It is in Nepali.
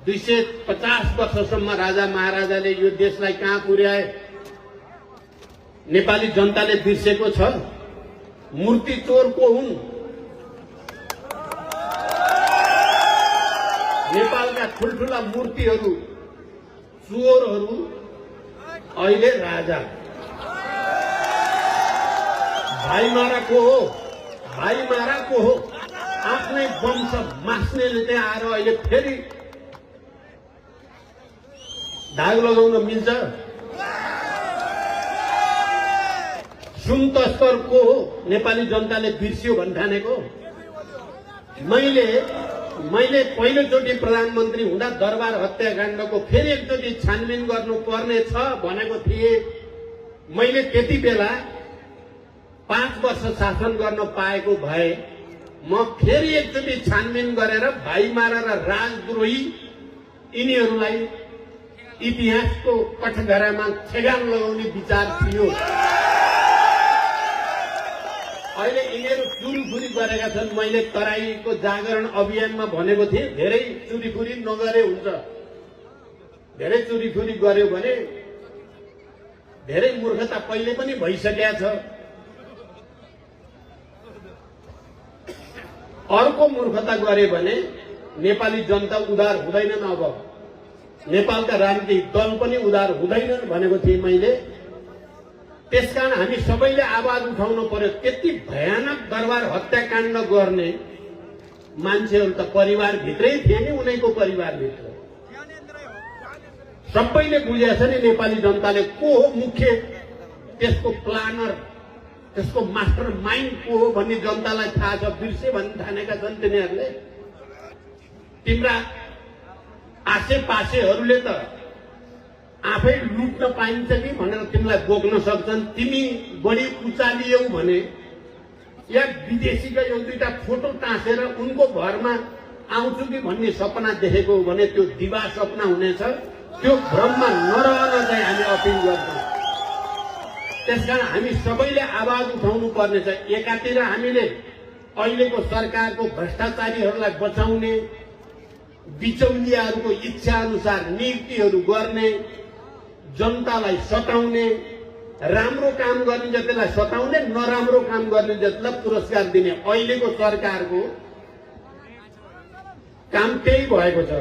250 वर्षसम्म राजा महाराजाले यो देशलाई कहाँ पुर्याए नेपाली जनताले बिर्सेको छ। मूर्ति चोर को हुन्? नेपालका ठुल्ठुला मूर्तिहरू चोरहरू अहिले राजा। भाइमारा को हो? भाइमारा को हो? आफ्नै वंश मास्नेले त्यहाँ आएर अहिले फेरि दाग लगाउन मिल्छ? सुन तस्कर को हो? नेपाली जनताले बिर्सियो भन्न ठानेको। मैले पहिलोचोटि प्रधानमन्त्री हुँदा दरबार हत्याकाण्डको फेरि एकचोटि छानबिन गर्नुपर्ने छ भनेको थिए। मैले त्यति बेला 5 वर्ष शासन गर्न पाएको भए म फेरि एकचोटि छानबिन गरेर भाइमारा र राजद्रोही यिनीहरूलाई इतिहासको कठघरामा ठेगान लगाउने विचार थियो। अहिले यिनीहरू चुरीफुरी गरेका छन्। मैले तराईको जागरण अभियानमा भनेको थिएँ, धेरै चुरीफुरी नगरे हुन्छ। धेरै चुरीफुरी गर्यो भने धेरै मूर्खता पहिले पनि भइसकेका छ। अर्को मूर्खता गरे भने नेपाली जनता उदार हुँदैनन्। अब नेपालका राजनीतिक दल पनि उदार हुँदैनन् भनेको थिएँ मैले। त्यसकारण हामी सबैले आवाज उठाउनु पर्यो। त्यति भयानक दरबार हत्याकाण्ड गर्ने मान्छेहरू त परिवारभित्रै थिए नि, उनीको परिवारभित्र। सबैले बुझेछ नि नेपाली जनताले को हो मुख्य त्यसको प्लानर, त्यसको मास्टर माइन्ड को हो भन्ने जनतालाई थाहा छ। बिर्से भन्ने ठानेका छन् तिनीहरूले। तिम्रा आसेपासेहरूले त आफै लुट्न पाइन्छ कि भनेर तिमीलाई बोक्न सक्छन्। तिमी बढी उचालियौ भने या विदेशीका एक दुईटा फोटो टाँसेर उनको घरमा आउँछु कि भन्ने सपना देखेको हो भने त्यो दिवा सपना हुनेछ। त्यो भ्रममा नरहन चाहिँ हामी अपिल गर्छौँ। त्यसकारण हामी सबैले आवाज उठाउनु पर्नेछ। एकातिर हामीले अहिलेको सरकारको भ्रष्टाचारीहरूलाई बचाउने, बिचौलियाहरूको इच्छा अनुसार नियुक्तिहरू गर्ने, जनतालाई सताउने, राम्रो काम गर्ने जतिलाई सताउने, नराम्रो काम गर्ने जतिलाई पुरस्कार दिने अहिलेको सरकारको काम त्यही भएको छ।